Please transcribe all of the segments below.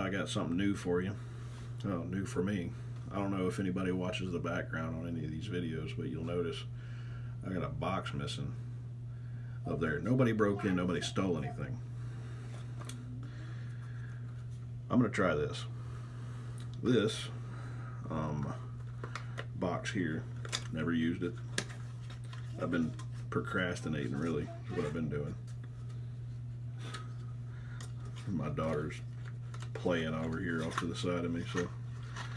I got something new for you. Oh, new for me. I don't know if anybody watches the background on any of these videos, but you'll notice I got a box missing up there. Nobody broke in, nobody stole anything. I'm going to try this. This box here, never used it. I've been procrastinating, really, is what I've been doing. My daughter's playing over here off to the side of me, so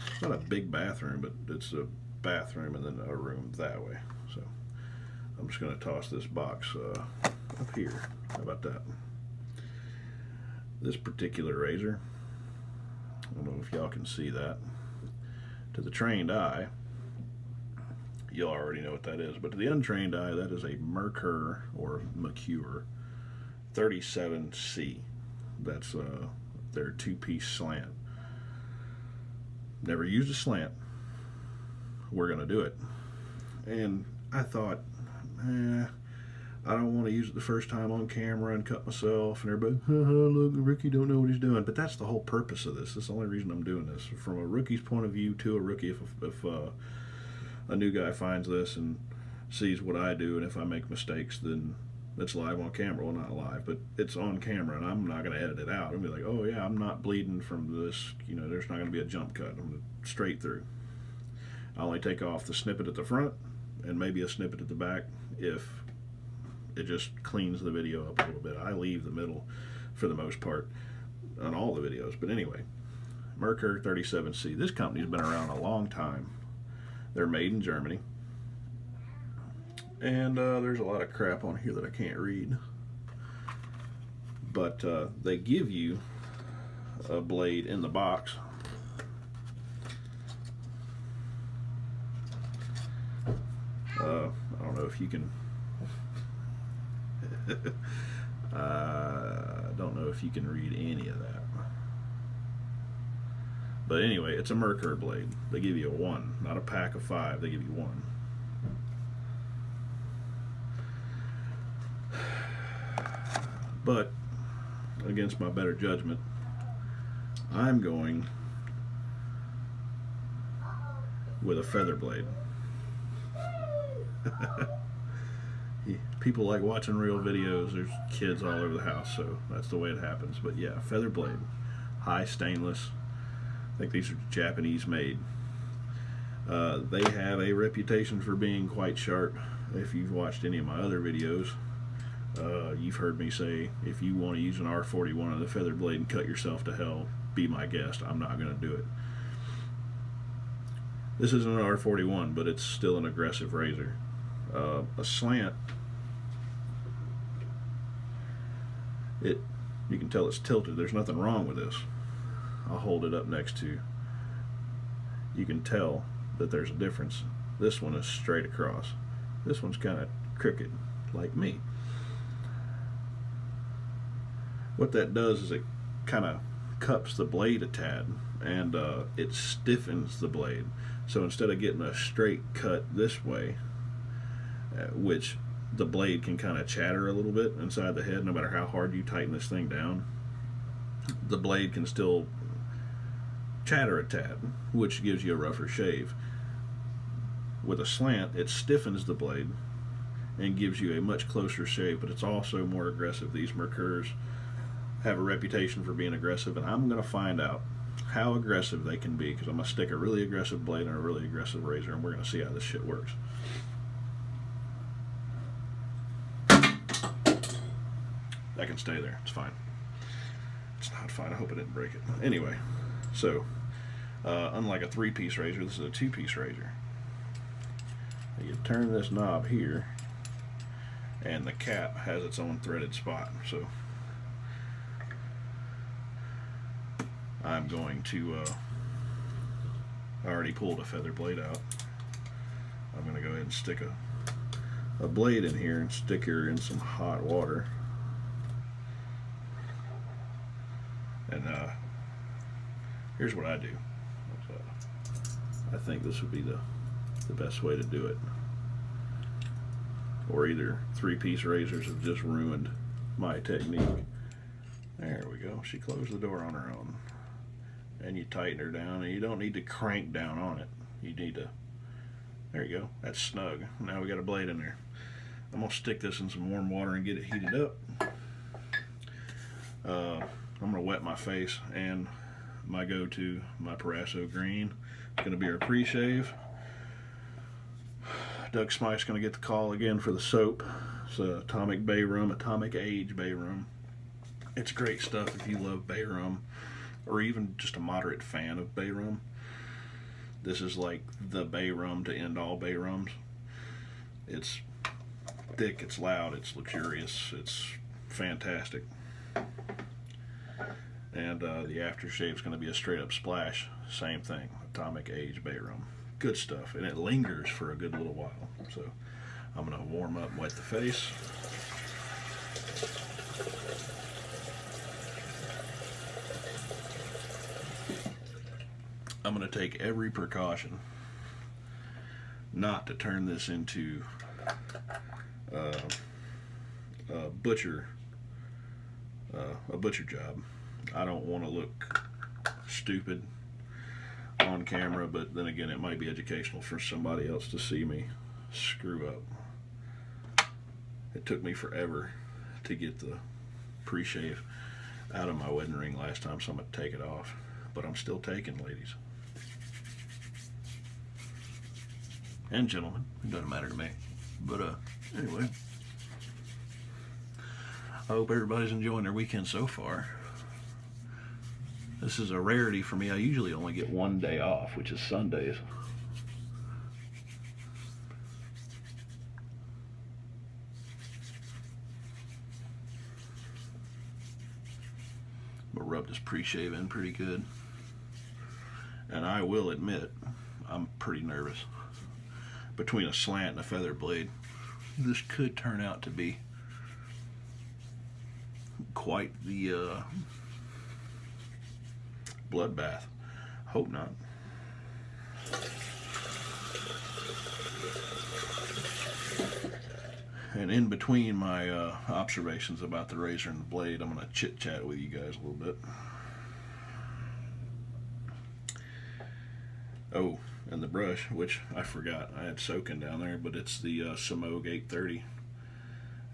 it's not a big bathroom, but it's a bathroom and then a room that way. So I'm just going to toss this box up here. How about that? This particular razor, I don't know if y'all can see that. To the trained eye, you'll already know what that is, but to the untrained eye, that is a Merkur or Merkur 37C. That's their two-piece slant. Never used a slant. We're gonna do it. And I thought, I don't want to use it the first time on camera and cut myself and everybody, look, Ricky don't know what he's doing. But that's the whole purpose of this. That's the only reason I'm doing this. From a rookie's point of view to a rookie, if a new guy finds this and sees what I do, and if I make mistakes, then it's live on camera. Well, not live, but it's on camera, and I'm not going to edit it out. I'll be like, oh yeah, I'm not bleeding from this. You know, there's not going to be a jump cut. I'm going to straight through. I only take off the snippet at the front and maybe a snippet at the back if it just cleans the video up a little bit. I leave the middle for the most part on all the videos. But anyway, Merkur 37C. This company's been around a long time. They're made in Germany. And there's a lot of crap on here that I can't read. But they give you a blade in the box. I don't know if you can I don't know if you can read any of that. But anyway, it's a Merkur blade. They give you a 1, not a pack of 5. They give you 1. But against my better judgment, I'm going with a feather blade. People like watching real videos. There's kids all over the house, so that's the way it happens. But yeah, feather blade, high stainless. I think these are Japanese made. They have a reputation for being quite sharp. If you've watched any of my other videos, you've heard me say, if you want to use an R41 on the feather blade and cut yourself to hell, be my guest. I'm not going to do it. This isn't an R41, but it's still an aggressive razor. A slant, you can tell it's tilted. There's nothing wrong with this. I'll hold it up next to you. You can tell that there's a difference. This one is straight across. This one's kind of crooked, like me. What that does is it kind of cups the blade a tad, and it stiffens the blade. So instead of getting a straight cut this way, which the blade can kind of chatter a little bit inside the head, no matter how hard you tighten this thing down, the blade can still chatter a tad, which gives you a rougher shave. With a slant, it stiffens the blade and gives you a much closer shave, but it's also more aggressive. These Merkurs have a reputation for being aggressive, and I'm going to find out how aggressive they can be, because I'm going to stick a really aggressive blade in a really aggressive razor, and we're going to see how this shit works. That can stay there. It's fine. It's not fine. I hope I didn't break it. Anyway, so unlike a 3-piece razor, this is a 2-piece razor. You turn this knob here, and the cap has its own threaded spot. So I'm going to, I already pulled a feather blade out. I'm going to go ahead and stick a blade in here and stick her in some hot water. And here's what I do. I think this would be the best way to do it. Or either 3-piece razors have just ruined my technique. There we go. She closed the door on her own. and you tighten her down, and you don't need to crank down on it. You need to, there you go, that's snug. Now we got a blade in there. I'm going to stick this in some warm water and get it heated up. I'm going to wet my face, and my go-to, my Proraso Green, is going to be our pre-shave. Doug Smythe's going to get the call again for the soap. It's Atomic Bay Rum, Atomic Age Bay Rum. It's great stuff if you love bay rum, or even just a moderate fan of bay rum. This is like the bay rum to end all bay rums. It's thick, it's loud, it's luxurious, it's fantastic. And the aftershave is going to be a straight up splash. Same thing, Atomic Age Bay Rum. Good stuff, and it lingers for a good little while. So I'm going to warm up and wet the face. I'm going to take every precaution not to turn this into a butcher job. I don't want to look stupid on camera, but then again, it might be educational for somebody else to see me screw up. It took me forever to get the pre-shave out of my wedding ring last time, so I'm going to take it off. But I'm still taking, ladies and gentlemen. It doesn't matter to me. But anyway, I hope everybody's enjoying their weekend so far. This is a rarity for me. I usually only get one day off, which is Sundays. But rub this pre-shave in pretty good. And I will admit, I'm pretty nervous. Between a slant and a feather blade, this could turn out to be quite the bloodbath. Hope not. And in between my observations about the razor and the blade, I'm going to chit-chat with you guys a little bit. Oh, and the brush, which I forgot. I had soaking down there, but it's the Simogue 830.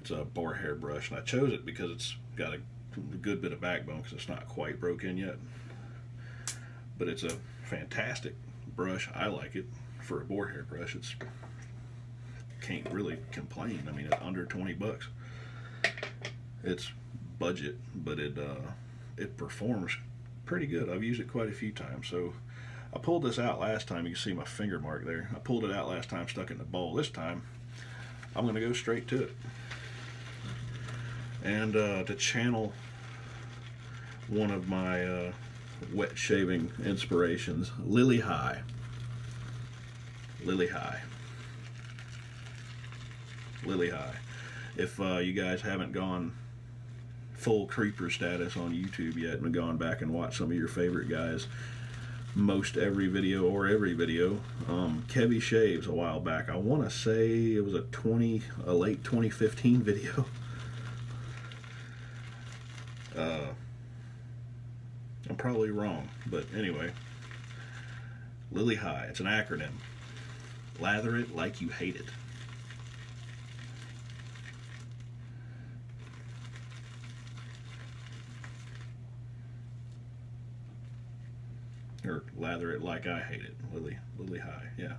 It's a boar hair brush, and I chose it because it's got a good bit of backbone because it's not quite broken yet. But it's a fantastic brush. I like it for a boar hair brush. It's can't really complain. I mean, it's under 20 bucks. It's budget, but it performs pretty good. I've used it quite a few times. So I pulled this out last time. You can see my finger mark there. I pulled it out last time, stuck it in the bowl. This time, I'm going to go straight to it. And to channel one of my wet shaving inspirations, Lily High. Lily High. Lily High. If you guys haven't gone full creeper status on YouTube yet and gone back and watched some of your favorite guys, most every video or every video, Kevy Shaves a while back. I want to say it was a late 2015 video. I'm probably wrong, but anyway, Lily High. It's an acronym. Lather it like you hate it. Or lather it like I hate it. Lily High, yeah.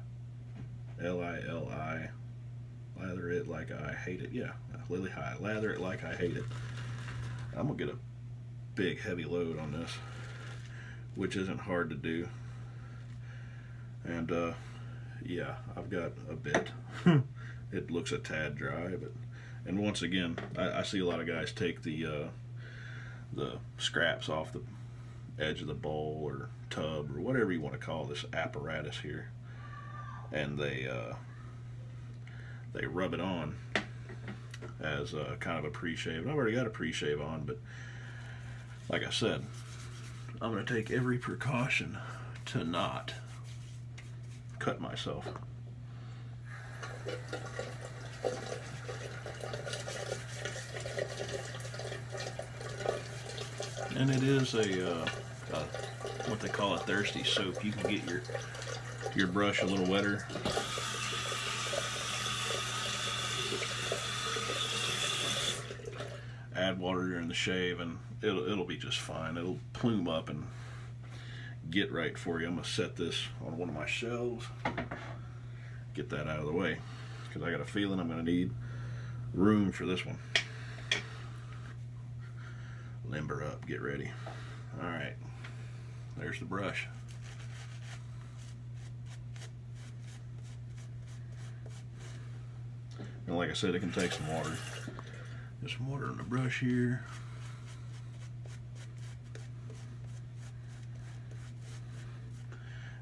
L-I-L-I. Lather it like I hate it. Yeah, Lily High. Lather it like I hate it. I'm going to get a big heavy load on this, which isn't hard to do. And yeah, I've got a bit. It looks a tad dry, but and once again, I see a lot of guys take the scraps off the edge of the bowl or tub or whatever you want to call this apparatus here, and they rub it on as a kind of a pre-shave. And I've already got a pre-shave on, but like I said, I'm going to take every precaution to not cut myself. And it is a what they call a thirsty soak. You can get your brush a little wetter. Add water during the shave and it'll be just fine. It'll plume up and get right for you. I'm gonna set this on one of my shelves, get that out of the way, because I got a feeling I'm gonna need room for this one. Limber up, get ready. All right, there's the brush. And like I said, it can take some water. Just some water on the brush here.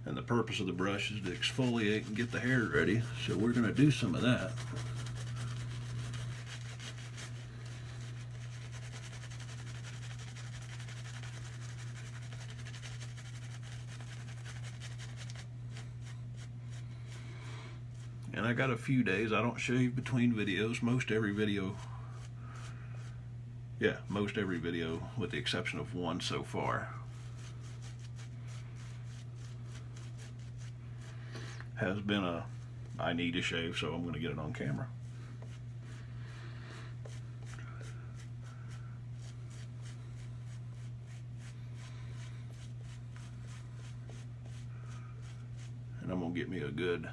And the purpose of the brush is to exfoliate and get the hair ready. So we're going to do some of that. And I got a few days. I don't shave between videos. Most every video with the exception of one so far has been I need to shave, so I'm going to get it on camera. And I'm going to get me a good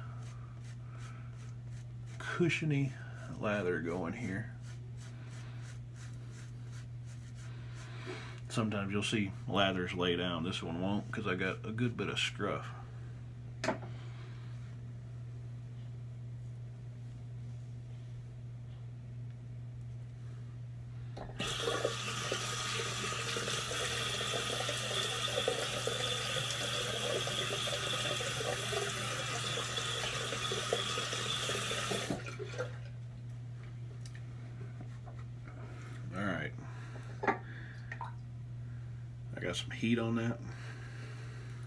cushiony lather going here. Sometimes you'll see lathers lay down. This one won't, because I got a good bit of scruff. Got some heat on that.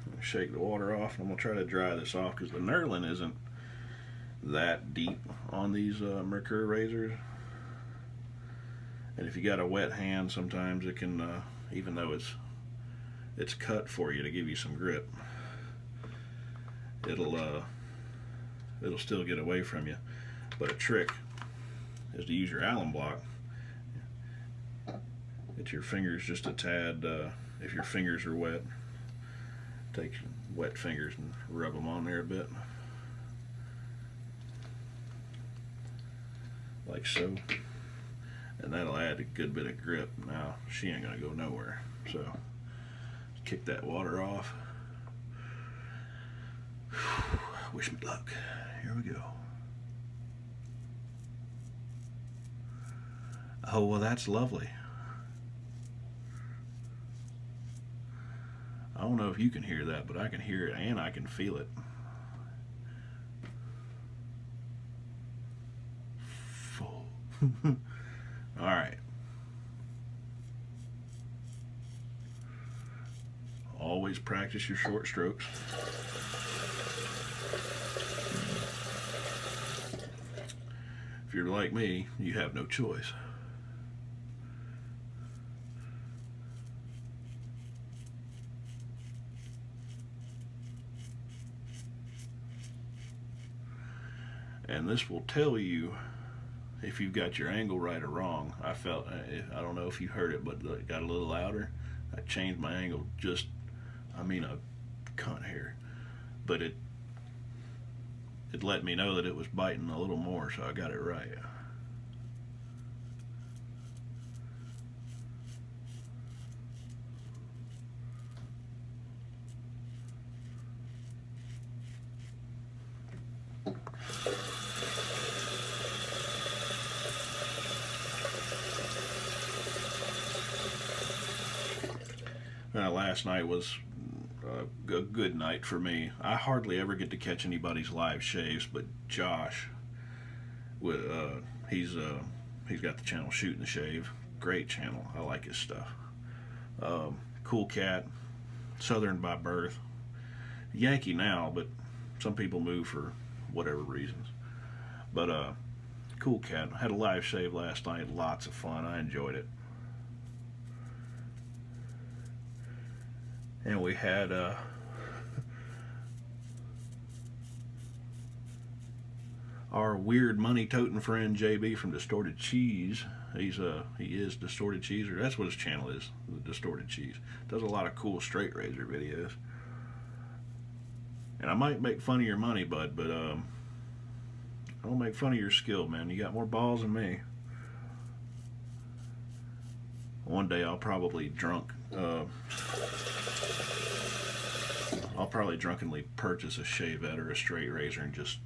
I'm gonna shake the water off, and I'm gonna try to dry this off because the knurling isn't that deep on these Merkur razors. And if you got a wet hand, sometimes it can, even though it's cut for you to give you some grip, it'll still get away from you. But a trick is to use your Allen block. Get your fingers just a tad. If your fingers are wet, take wet fingers and rub them on there a bit, like so, and that'll add a good bit of grip. Now she ain't gonna go nowhere, so kick that water off. Wish me luck. Here we go. Oh, well, that's lovely. I don't know if you can hear that, but I can hear it and I can feel it. Full. All right. Always practice your short strokes. If you're like me, you have no choice. And this will tell you if you've got your angle right or wrong. I don't know if you heard it, but it got a little louder. I changed my angle just, a cunt hair. But it let me know that it was biting a little more, so I got it right. Last night was a good night for me. I hardly ever get to catch anybody's live shaves, but Josh, he's got the channel Shooting the Shave. Great channel. I like his stuff. Cool cat, Southern by birth, Yankee now, but some people move for whatever reasons. But cool cat. Had a live shave last night. Lots of fun. I enjoyed it. And we had our weird money toting friend JB from Distorted Cheese. He is Distorted Cheese, or that's what his channel is, Distorted Cheese. Does a lot of cool straight razor videos. And I might make fun of your money, bud, but I don't make fun of your skill, man. You got more balls than me. One day I'll probably drunkenly purchase a shavette or a straight razor and just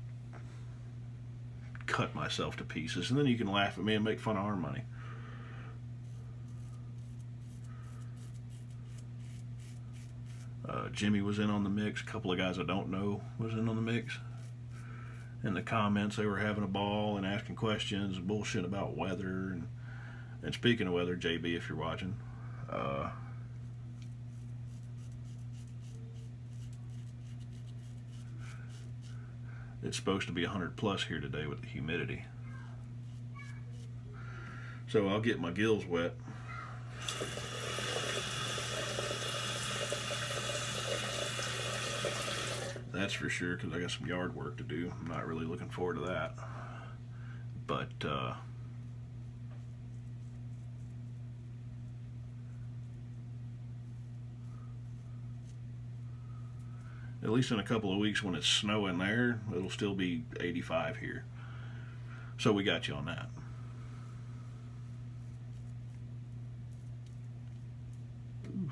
cut myself to pieces, and then you can laugh at me and make fun of our money. Jimmy was in on the mix. A couple of guys I don't know was in on the mix. In the comments, they were having a ball and asking questions and bullshit about weather. And speaking of weather, JB, if you're watching, it's supposed to be 100 plus here today with the humidity. So I'll get my gills wet. That's for sure, because I got some yard work to do. I'm not really looking forward to that. But at least in a couple of weeks when it's snowing there, it'll still be 85 here. So we got you on that. Ooh.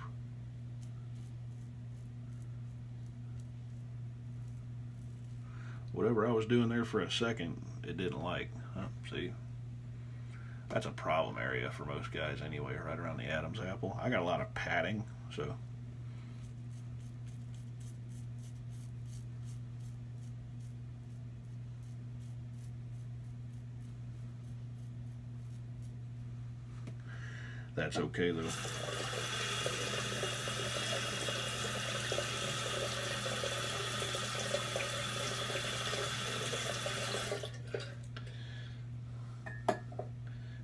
Whatever I was doing there for a second, it didn't like. See, that's a problem area for most guys anyway, right around the Adam's apple. I got a lot of padding, so that's okay though.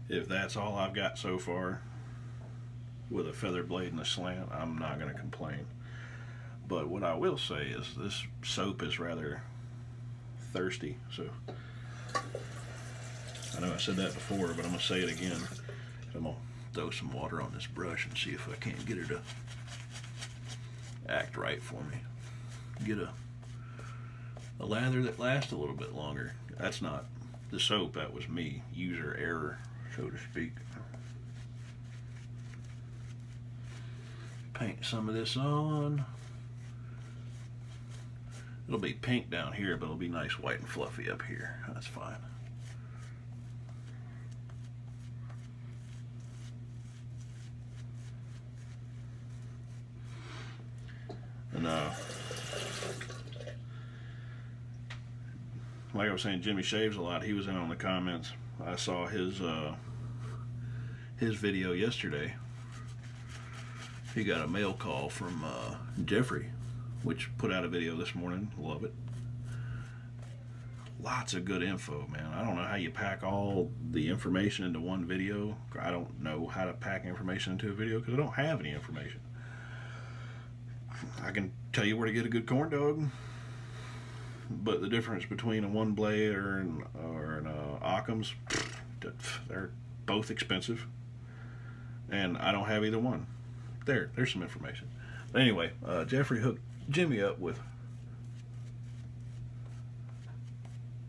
If that's all I've got so far with a feather blade and a slant, I'm not going to complain. But what I will say is this soap is rather thirsty, so I know I said that before, but I'm going to say it again. I'm going to throw some water on this brush and see if I can't get her to act right for me. Get a lather that lasts a little bit longer. That's not the soap, that was me. User error, so to speak. Paint some of this on. It'll be pink down here, but it'll be nice white and fluffy up here. That's fine. And like I was saying, Jimmy shaves a lot. He was in on the comments. I saw his video yesterday. He got a mail call from Jeffrey, which put out a video this morning. Love it. Lots of good info, man. I don't know how you pack all the information into one video. I don't know how to pack information into a video because I don't have any information. I can tell you where to get a good corn dog, but the difference between a one blade or an Occam's, they're both expensive, and I don't have either one. There's some information. But anyway, Jeffrey hooked Jimmy up with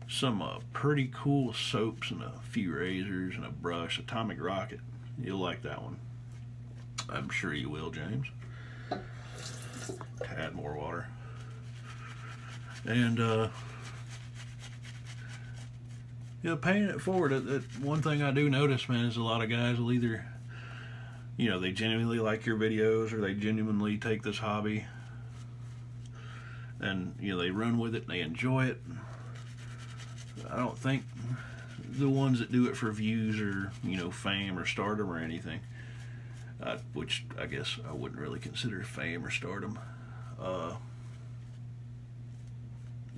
some pretty cool soaps and a few razors and a brush. Atomic Rocket. You'll like that one. I'm sure you will, James. Add more water. And paying it forward. One thing I do notice, man, is a lot of guys will either, they genuinely like your videos or they genuinely take this hobby and, they run with it and they enjoy it. I don't think the ones that do it for views or, fame or stardom or anything, which I guess I wouldn't really consider fame or stardom,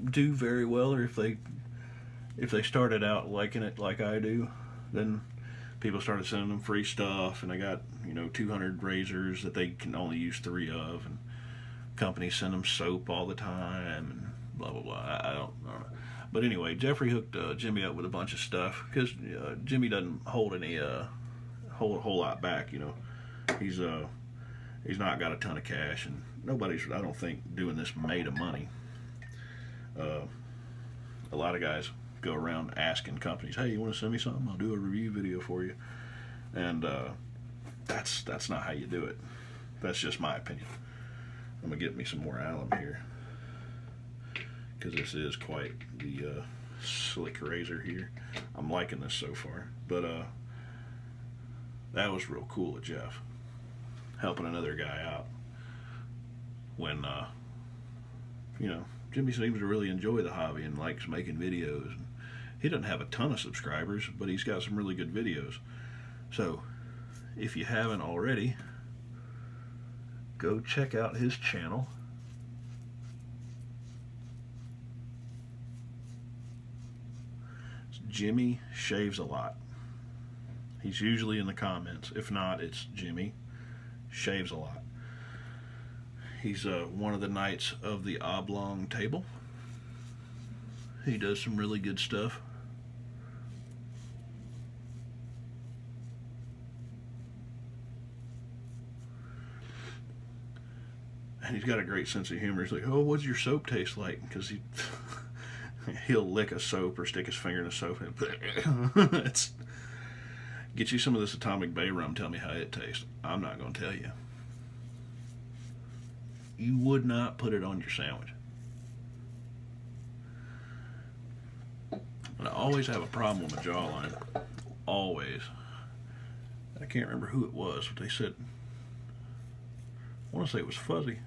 do very well, or if they started out liking it like I do, then people started sending them free stuff, and they got 200 razors that they can only use 3 of, and companies send them soap all the time and blah blah blah. I don't know. But anyway, Jeffrey hooked Jimmy up with a bunch of stuff because Jimmy doesn't hold any whole lot back. You know, he's not got a ton of cash, and nobody's, I don't think, doing this made of money. A lot of guys go around asking companies, "Hey, you want to send me something? I'll do a review video for you." And that's not how you do it. That's just my opinion. I'm gonna get me some more alum here because this is quite the slick razor here. I'm liking this so far, but that was real cool of Jeff helping another guy out when you know, Jimmy seems to really enjoy the hobby and likes making videos. He doesn't have a ton of subscribers, but he's got some really good videos. So if you haven't already, go check out his channel. Jimmy Shaves a Lot. He's usually in the comments. If not, it's Jimmy Shaves a Lot. He's one of the knights of the oblong table. He does some really good stuff. And he's got a great sense of humor. He's like, "Oh, what's your soap taste like?" Because he'll lick a soap or stick his finger in a soap and it's, get you some of this Atomic Bay rum, tell me how it tastes. I'm not going to tell you. You would not put it on your sandwich. And I always have a problem with my jawline. Always. I can't remember who it was, but they said, I want to say it was Fuzzy.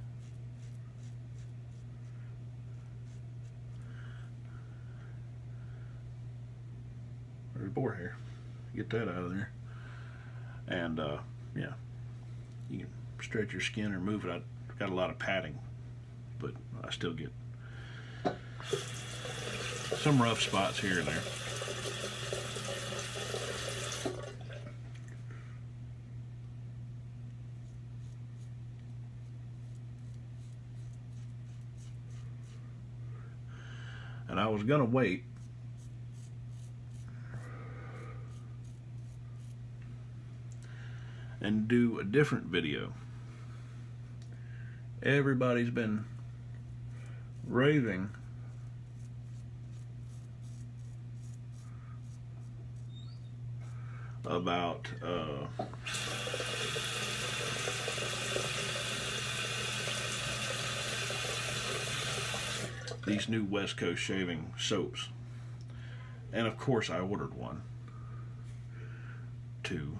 There's boar hair. Get that out of there. And yeah, you can stretch your skin or move it. I've got a lot of padding, but I still get some rough spots here and there. And I was gonna wait and do a different video. Everybody's been raving about these new West Coast shaving soaps. And of course I ordered one. Two.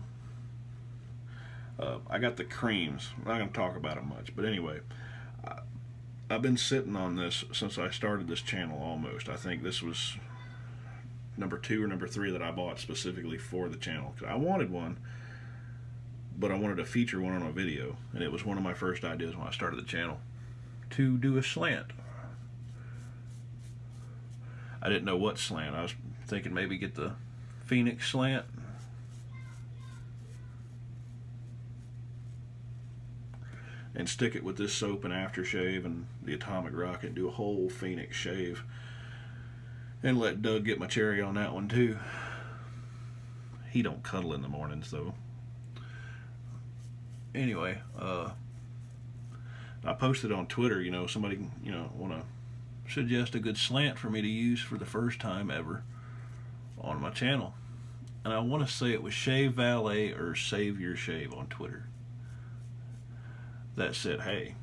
I got the creams. I'm not going to talk about it much, but anyway, I've been sitting on this since I started this channel almost. I think this was number 2 or number 3 that I bought specifically for the channel. I wanted one, but I wanted to feature one on a video, and it was one of my first ideas when I started the channel to do a slant. I didn't know what slant. I was thinking maybe get the Phoenix slant. And stick it with this soap and aftershave and the Atomic Rocket and do a whole Phoenix shave. And let Doug get my cherry on that one too. He don't cuddle in the mornings though. Anyway, I posted on Twitter, you know, somebody, you know, want to suggest a good slant for me to use for the first time ever on my channel. And I want to say it was Shave Valet or Save Your Shave on Twitter. That said, hey,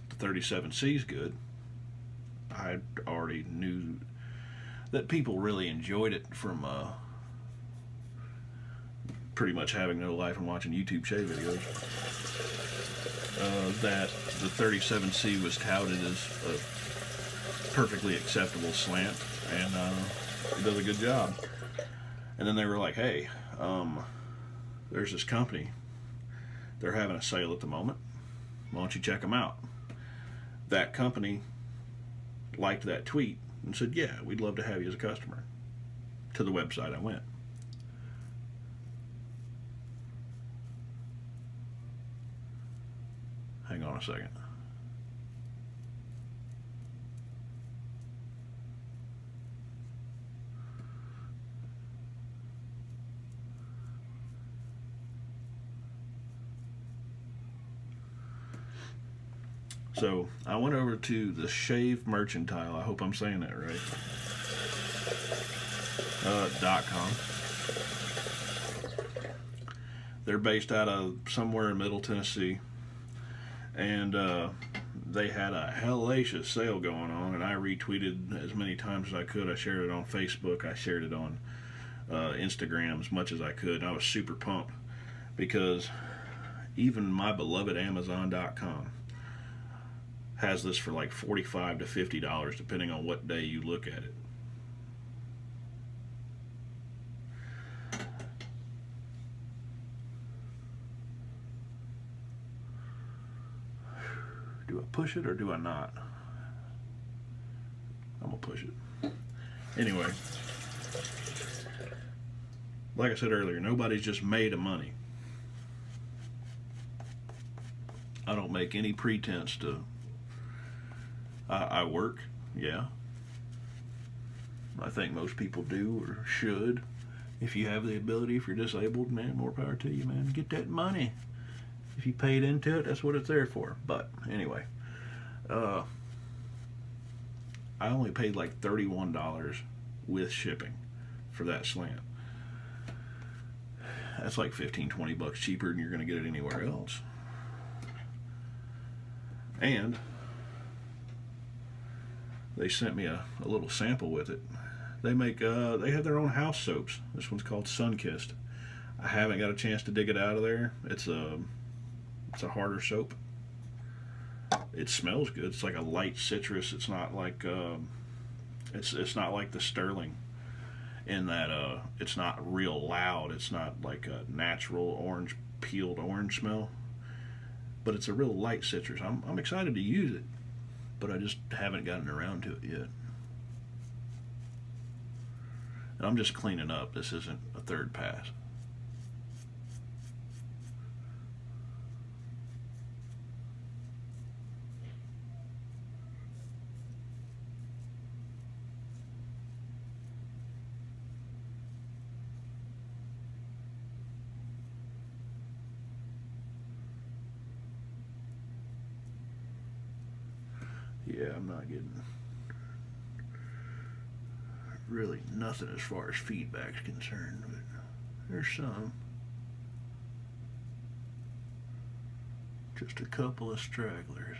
the 37C is good. I already knew that people really enjoyed it from pretty much having no life and watching YouTube shave videos. That the 37C was touted as a perfectly acceptable slant, and it does a good job. And then they were like, hey, there's this company. They're having a sale at the moment. Why don't you check them out? That company liked that tweet and said, yeah, we'd love to have you as a customer. To the website I went. Hang on a second. So I went over to the Shave Merchantile. I hope I'm saying that right. .com. They're based out of somewhere in Middle Tennessee, and they had a hellacious sale going on, and I retweeted as many times as I could. I shared it on Facebook. I shared it on Instagram as much as I could, and I was super pumped because even my beloved Amazon.com has this for like $45 to $50 depending on what day you look at it. Do I push it or do I not? I'm gonna push it. Anyway, like I said earlier, nobody's just made of money. I don't make any pretense to. I work, yeah. I think most people do or should. If you have the ability, if you're disabled, man, more power to you, man. Get that money. If you paid into it, that's what it's there for. But anyway, I only paid like $31 with shipping for that slant. That's like 15-20 bucks cheaper than you're going to get it anywhere else. And they sent me a little sample with it. They make they have their own house soaps. This one's called Sunkissed. I haven't got a chance to dig it out of there. It's a harder soap. It smells good. It's like a light citrus. It's not like it's not like the Sterling in that it's not real loud. It's not like a natural orange peeled orange smell. But it's a real light citrus. I'm excited to use it, but I just haven't gotten around to it yet. And I'm just cleaning up. This isn't a third pass. Yeah, I'm not getting really nothing as far as feedback's concerned, but there's some. Just a couple of stragglers.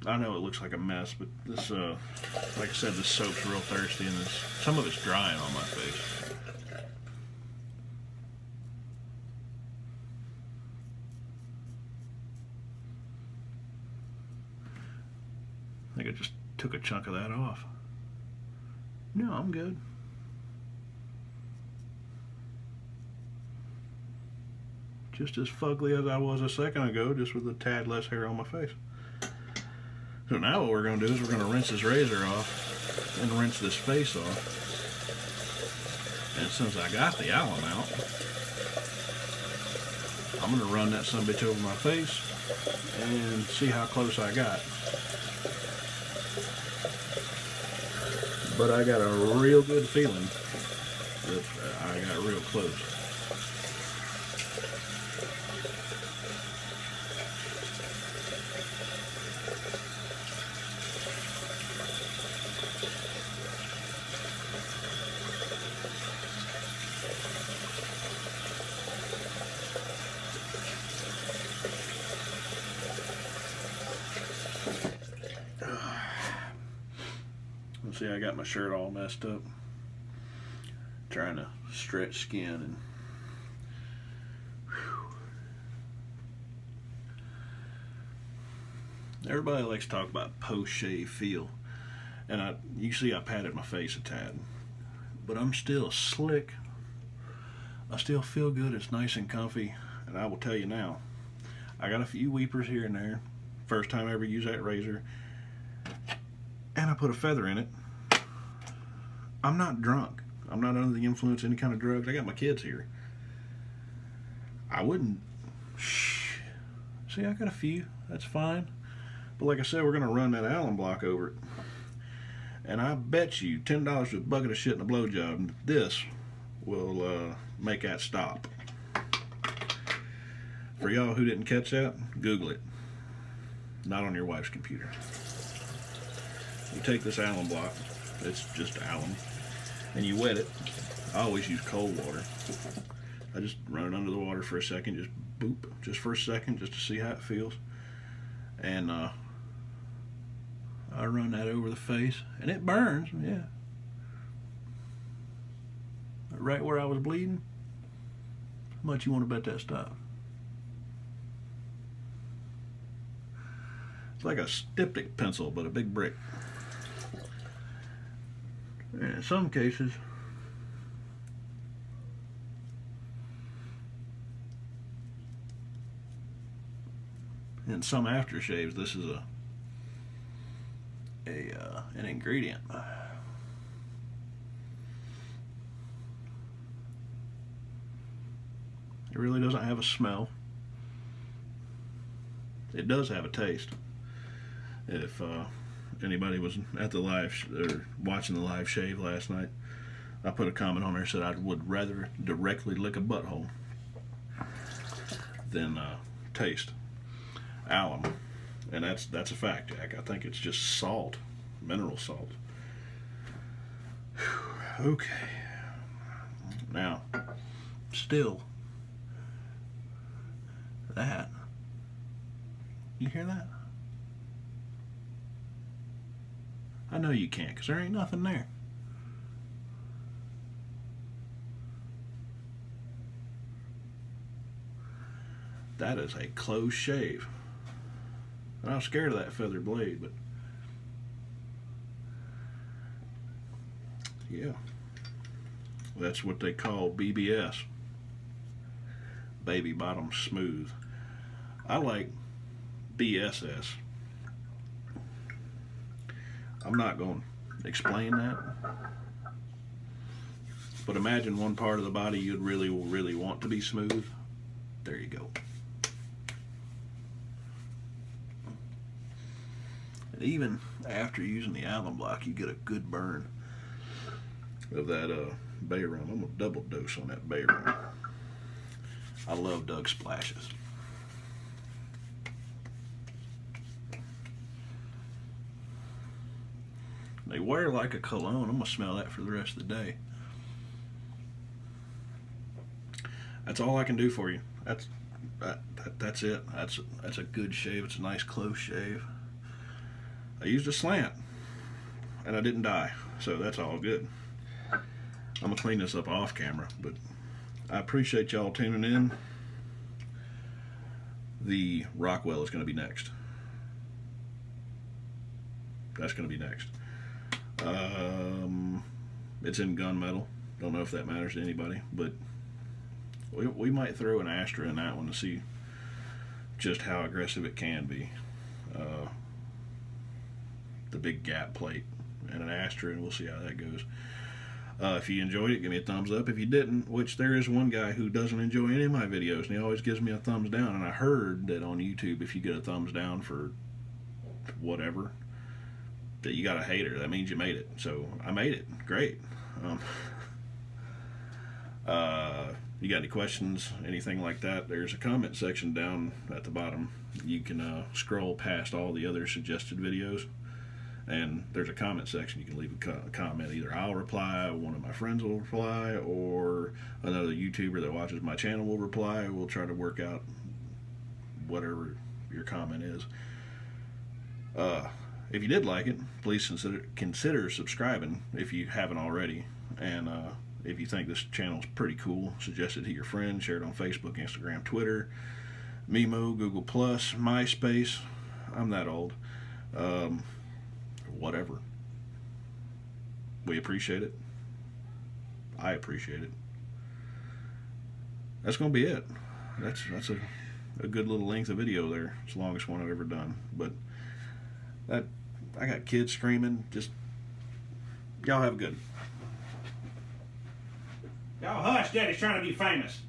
I know it looks like a mess, but this, like I said, this soap's real thirsty, and some of it's drying on my face. I think I just took a chunk of that off. No, I'm good. Just as fugly as I was a second ago, just with a tad less hair on my face. So now what we're going to do is we're going to rinse this razor off and rinse this face off. And since I got the alum out, I'm going to run that sumbitch over my face and see how close I got. But I got a real good feeling that I got real close. See, I got my shirt all messed up trying to stretch skin, and everybody likes to talk about post-shave feel, and you see I patted my face a tad, but I'm still slick. I still feel good. It's nice and comfy, and I will tell you now, I got a few weepers here and there. First time I ever used that razor, and I put a feather in it. I'm not drunk. I'm not under the influence of any kind of drugs. I got my kids here. I wouldn't. Shh. See, I got a few. That's fine. But like I said, we're going to run that alum block over it. And I bet you $10 for a bucket of shit and a blowjob, this will make that stop. For y'all who didn't catch that, Google it. Not on your wife's computer. You take this alum block, it's just alum, and you wet it. I always use cold water. I just run it under the water for a second, just boop, just for a second, just to see how it feels. And I run that over the face, and it burns, yeah. Right where I was bleeding. How much you want to bet that stopped? It's like a styptic pencil, but a big brick. And in some cases, in some aftershaves, this is an ingredient. It really doesn't have a smell. It does have a taste. If anybody was at the live or watching the live shave last night, I put a comment on there that said I would rather directly lick a butthole than taste alum, and that's a fact, Jack. I think it's just salt, mineral salt. Whew. Okay. Now, still, that. You hear that? I know you can't, because there ain't nothing there. That is a close shave. And I'm scared of that feather blade, but yeah. That's what they call BBS. Baby bottom smooth. I like BSS. I'm not going to explain that, but imagine one part of the body you'd really want to be smooth. There you go. And even after using the alum block, you get a good burn of that bay rum. I'm going to double dose on that bay rum. I love Doug splashes. They wear like a cologne. I'm going to smell that for the rest of the day. That's all I can do for you. That's it. That's a good shave. It's a nice close shave. I used a slant, and I didn't die, so that's all good. I'm going to clean this up off camera, but I appreciate y'all tuning in. The Rockwell is going to be next. That's going to be next. It's in gunmetal. Don't know if that matters to anybody, but we might throw an Astra in that one to see just how aggressive it can be. The big gap plate and an Astra, and we'll see how that goes. If you enjoyed it, give me a thumbs up. If you didn't, which there is one guy who doesn't enjoy any of my videos, and he always gives me a thumbs down, and I heard that on YouTube, if you get a thumbs down for whatever, that you got a hater. That means you made it. So I made it. Great. You got any questions, anything like that, there's a comment section down at the bottom. You can scroll past all the other suggested videos, and there's a comment section. You can leave a comment. Either I'll reply, one of my friends will reply, or another YouTuber that watches my channel will reply. We'll try to work out whatever your comment is. If you did like it, please consider subscribing if you haven't already. And if you think this channel is pretty cool, suggest it to your friends, share it on Facebook, Instagram, Twitter, Memo, Google+, MySpace. I'm that old. Whatever. We appreciate it. I appreciate it. That's going to be it. That's a good little length of video there. It's the longest one I've ever done. But I got kids screaming. Just y'all have a good. Y'all hush, Daddy's trying to be famous.